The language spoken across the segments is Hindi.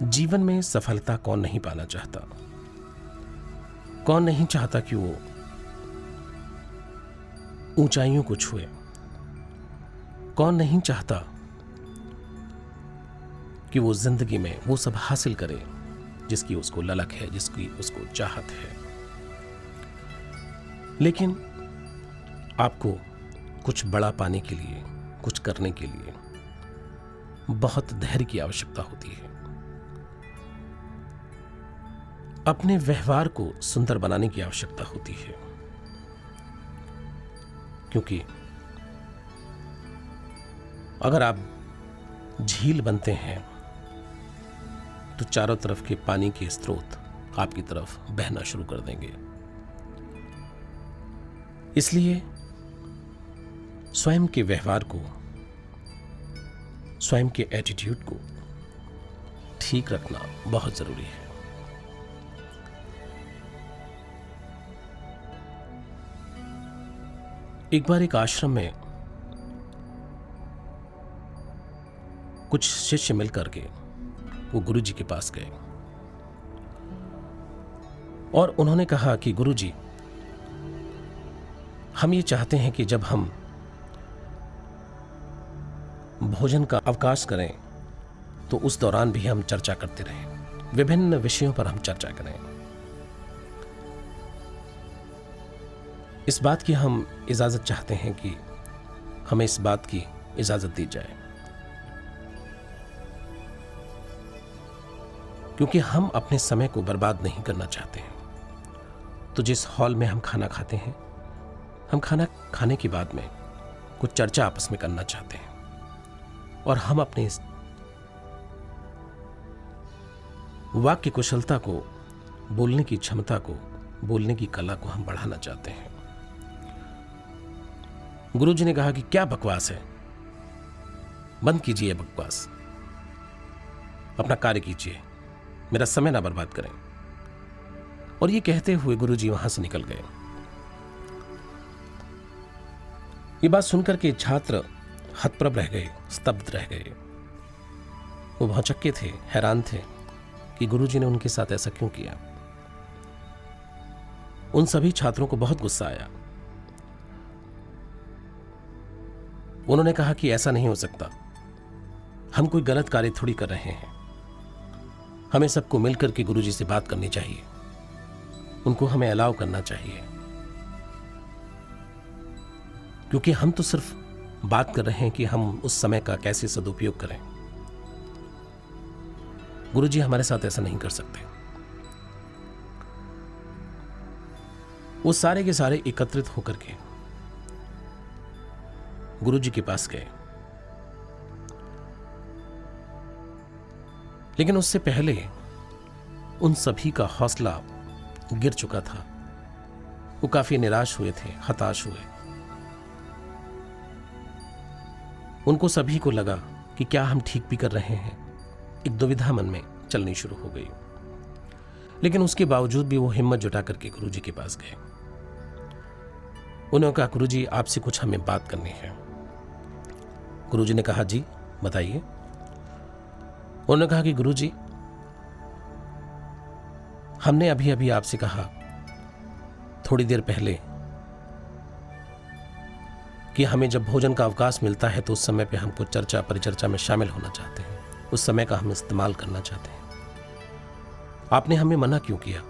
जीवन में सफलता कौन नहीं पाना चाहता? कौन नहीं चाहता कि वो ऊंचाइयों को छुए? कौन नहीं चाहता कि वो जिंदगी में वो सब हासिल करे जिसकी उसको ललक है, जिसकी उसको चाहत है। लेकिन आपको कुछ बड़ा पाने के लिए, कुछ करने के लिए बहुत धैर्य की आवश्यकता होती है। अपने व्यवहार को सुंदर बनाने की आवश्यकता होती है, क्योंकि अगर आप झील बनते हैं तो चारों तरफ के पानी के स्रोत आपकी तरफ बहना शुरू कर देंगे। इसलिए स्वयं के व्यवहार को, स्वयं के एटीट्यूड को ठीक रखना बहुत जरूरी है। एक बार एक आश्रम में कुछ शिष्य मिलकर के वो गुरुजी के पास गए और उन्होंने कहा कि गुरुजी, हम ये चाहते हैं कि जब हम भोजन का अवकाश करें तो उस दौरान भी हम चर्चा करते रहें, विभिन्न विषयों पर हम चर्चा करें। इस बात की हम इजाजत चाहते हैं कि हमें इस बात की इजाजत दी जाए, क्योंकि हम अपने समय को बर्बाद नहीं करना चाहते हैं। तो जिस हॉल में हम खाना खाते हैं, हम खाना खाने के बाद में कुछ चर्चा आपस में करना चाहते हैं और हम अपने इस वाक्य कुशलता को, बोलने की क्षमता को, बोलने की कला को हम बढ़ाना चाहते हैं। गुरुजी ने कहा कि क्या बकवास है, बंद कीजिए बकवास, अपना कार्य कीजिए, मेरा समय ना बर्बाद करें। और ये कहते हुए गुरुजी वहां से निकल गए। ये बात सुनकर के छात्र हतप्रभ रह गए, स्तब्ध रह गए। वो भौचक्के थे, हैरान थे कि गुरुजी ने उनके साथ ऐसा क्यों किया। उन सभी छात्रों को बहुत गुस्सा आया। उन्होंने कहा कि ऐसा नहीं हो सकता, हम कोई गलत कार्य थोड़ी कर रहे हैं। हमें सबको मिलकर के गुरुजी से बात करनी चाहिए, उनको हमें अलाउ करना चाहिए, क्योंकि हम तो सिर्फ बात कर रहे हैं कि हम उस समय का कैसे सदुपयोग करें। गुरुजी हमारे साथ ऐसा नहीं कर सकते। वो सारे के सारे एकत्रित होकर के गुरुजी के पास गए, लेकिन उससे पहले उन सभी का हौसला गिर चुका था। वो काफी निराश हुए थे, हताश हुए। उनको सभी को लगा कि क्या हम ठीक भी कर रहे हैं। एक दुविधा मन में चलनी शुरू हो गई, लेकिन उसके बावजूद भी वो हिम्मत जुटा करके गुरुजी के पास गए। उन्होंने कहा, गुरुजी आपसे कुछ हमें बात करनी है। गुरुजी ने कहा, जी बताइए। उन्होंने कहा कि गुरुजी, हमने अभी अभी आपसे कहा थोड़ी देर पहले कि हमें जब भोजन का अवकाश मिलता है तो उस समय पे हमको चर्चा परिचर्चा में शामिल होना चाहते हैं, उस समय का हम इस्तेमाल करना चाहते हैं। आपने हमें मना क्यों किया?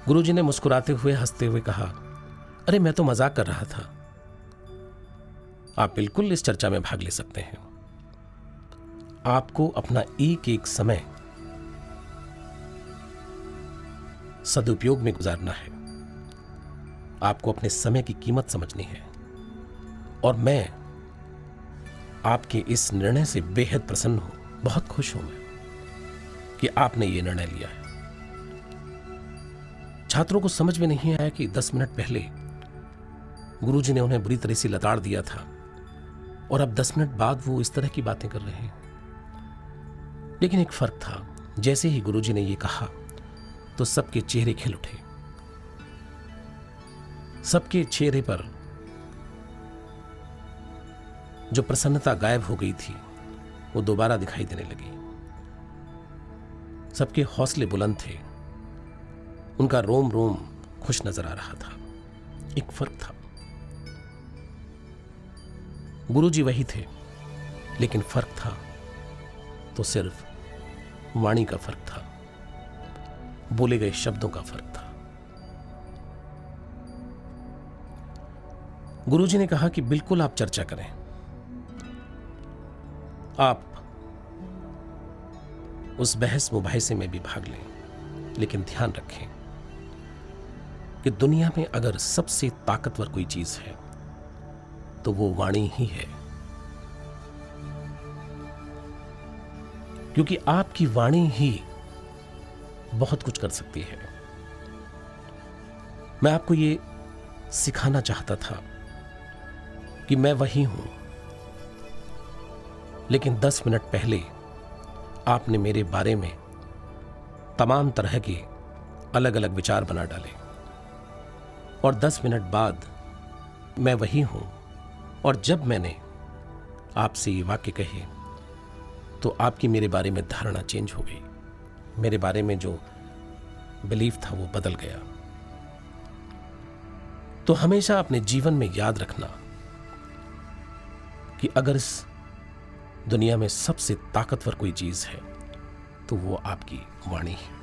गुरुजी ने मुस्कुराते हुए, हंसते हुए कहा, अरे मैं तो मजाक कर रहा था, आप बिल्कुल इस चर्चा में भाग ले सकते हैं। आपको अपना एक एक समय सदुपयोग में गुजारना है। आपको अपने समय की कीमत समझनी है और मैं आपके इस निर्णय से बेहद प्रसन्न हूं, बहुत खुश हूं मैं कि आपने ये निर्णय लिया है। छात्रों को समझ में नहीं आया कि 10 मिनट पहले गुरुजी ने उन्हें बुरी तरह से लताड़ दिया था और अब 10 मिनट बाद वो इस तरह की बातें कर रहे हैं। लेकिन एक फर्क था, जैसे ही गुरुजी ने ये कहा तो सबके चेहरे खिल उठे। सबके चेहरे पर जो प्रसन्नता गायब हो गई थी वो दोबारा दिखाई देने लगी। सबके हौसले बुलंद थे, उनका रोम रोम खुश नजर आ रहा था। एक फर्क था, गुरुजी वही थे, लेकिन फर्क था तो सिर्फ वाणी का फर्क था, बोले गए शब्दों का फर्क था। गुरुजी ने कहा कि बिल्कुल आप चर्चा करें, आप उस बहस मुबाहिसे में भी भाग लें, लेकिन ध्यान रखें कि दुनिया में अगर सबसे ताकतवर कोई चीज है तो वो वाणी ही है, क्योंकि आपकी वाणी ही बहुत कुछ कर सकती है। मैं आपको ये सिखाना चाहता था कि मैं वही हूं, लेकिन 10 मिनट पहले आपने मेरे बारे में तमाम तरह के अलग अलग विचार बना डाले, और 10 मिनट बाद मैं वही हूं। और जब मैंने आपसे ये वाक्य कहे तो आपकी मेरे बारे में धारणा चेंज हो गई, मेरे बारे में जो बिलीफ था वो बदल गया। तो हमेशा अपने जीवन में याद रखना कि अगर इस दुनिया में सबसे ताकतवर कोई चीज है तो वो आपकी वाणी है।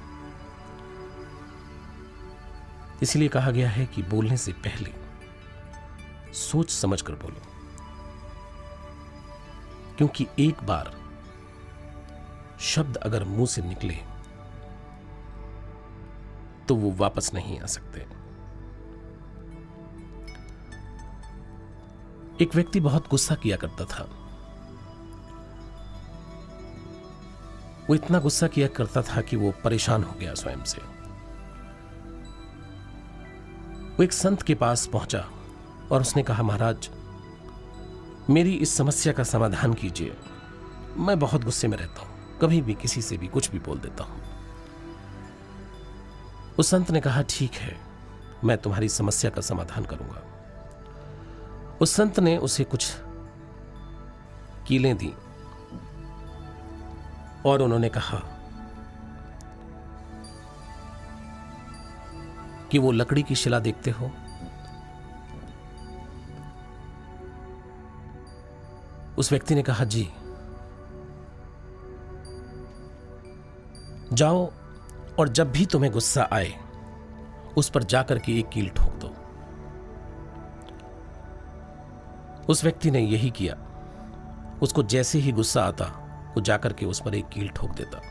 इसलिए कहा गया है कि बोलने से पहले सोच समझ कर बोलो, क्योंकि एक बार शब्द अगर मुंह से निकले तो वो वापस नहीं आ सकते। एक व्यक्ति बहुत गुस्सा किया करता था। वो इतना गुस्सा किया करता था कि वो परेशान हो गया स्वयं से। वो एक संत के पास पहुंचा और उसने कहा, महाराज मेरी इस समस्या का समाधान कीजिए, मैं बहुत गुस्से में रहता हूं, कभी भी किसी से भी कुछ भी बोल देता हूं। उस संत ने कहा, ठीक है, मैं तुम्हारी समस्या का समाधान करूंगा। उस संत ने उसे कुछ कीलें दी और उन्होंने कहा कि वो लकड़ी की शिला देखते हो, उस व्यक्ति ने कहा, जी। जाओ और जब भी तुम्हें गुस्सा आए उस पर जाकर के एक कील ठोक दो। उस व्यक्ति ने यही किया। उसको जैसे ही गुस्सा आता वो जाकर के उस पर एक कील ठोक देता।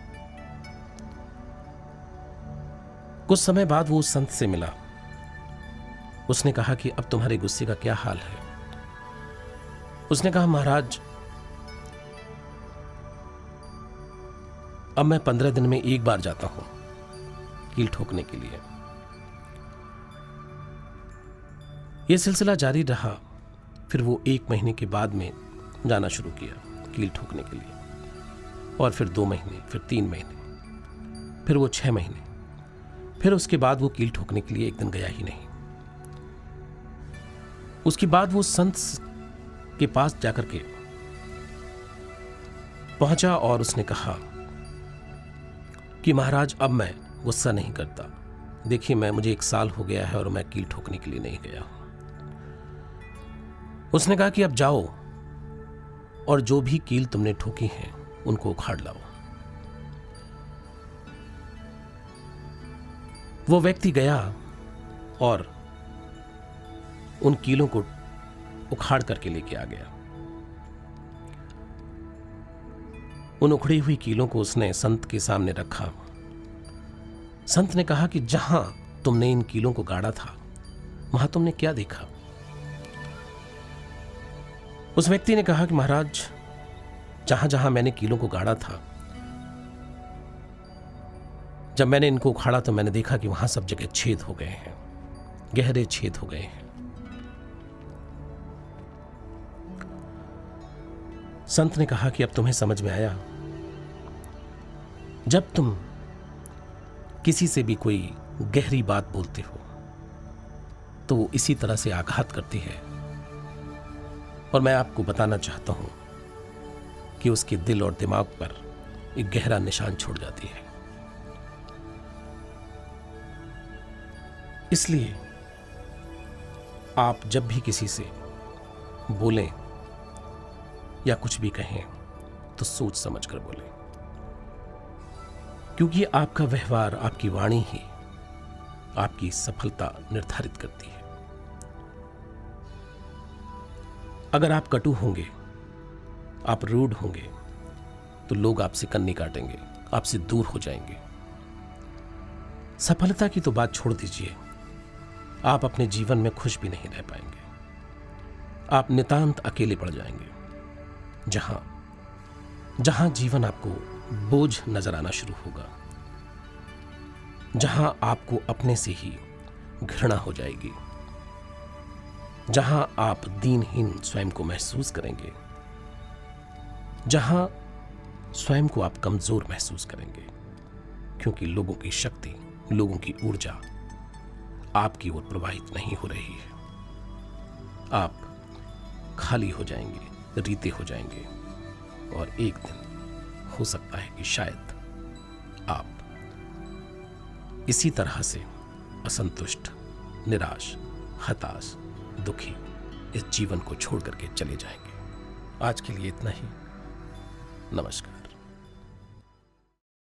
कुछ समय बाद वो उस संत से मिला। उसने कहा कि अब तुम्हारे गुस्से का क्या हाल है? उसने कहा, महाराज अब मैं 15 दिन में एक बार जाता हूं कील ठोकने के लिए। यह सिलसिला जारी रहा। फिर वो 1 महीने के बाद में जाना शुरू किया कील ठोकने के लिए, और फिर 2 महीने, फिर 3 महीने, फिर वो 6 महीने, फिर उसके बाद वो कील ठोकने के लिए एक दिन गया ही नहीं। उसके बाद वो संत के पास जाकर के पहुंचा और उसने कहा कि महाराज अब मैं गुस्सा नहीं करता। देखिए, मुझे 1 साल हो गया है और मैं कील ठोकने के लिए नहीं गया हूं। उसने कहा कि अब जाओ और जो भी कील तुमने ठोकी हैं उनको उखाड़ लाओ। वो व्यक्ति गया और उन कीलों को उखाड़ करके लेके आ गया। उन उखड़ी हुई कीलों को उसने संत के सामने रखा। संत ने कहा कि जहां तुमने इन कीलों को गाड़ा था वहां तुमने क्या देखा? उस व्यक्ति ने कहा कि महाराज जहां जहां मैंने कीलों को गाड़ा था, जब मैंने इनको उखाड़ा तो मैंने देखा कि वहां सब जगह छेद हो गए हैं, गहरे छेद हो गए हैं। संत ने कहा कि अब तुम्हें समझ में आया। जब तुम किसी से भी कोई गहरी बात बोलते हो तो वो इसी तरह से आघात करती है। और मैं आपको बताना चाहता हूं कि उसके दिल और दिमाग पर एक गहरा निशान छोड़ जाती है। इसलिए आप जब भी किसी से बोलें या कुछ भी कहें तो सोच समझ कर बोलें, क्योंकि आपका व्यवहार, आपकी वाणी ही आपकी सफलता निर्धारित करती है। अगर आप कटु होंगे, आप रूड होंगे, तो लोग आपसे कन्नी काटेंगे, आपसे दूर हो जाएंगे। सफलता की तो बात छोड़ दीजिए, आप अपने जीवन में खुश भी नहीं रह पाएंगे। आप नितांत अकेले पड़ जाएंगे। जहां जीवन आपको बोझ नजर आना शुरू होगा, जहां आपको अपने से ही घृणा हो जाएगी, जहां आप दीनहीन स्वयं को महसूस करेंगे, जहां स्वयं को आप कमजोर महसूस करेंगे, क्योंकि लोगों की शक्ति, लोगों की ऊर्जा आपकी ओर प्रवाहित नहीं हो रही है। आप खाली हो जाएंगे, रीते हो जाएंगे, और एक दिन हो सकता है कि शायद आप इसी तरह से असंतुष्ट, निराश, हताश, दुखी इस जीवन को छोड़ करके चले जाएंगे। आज के लिए इतना ही। नमस्कार।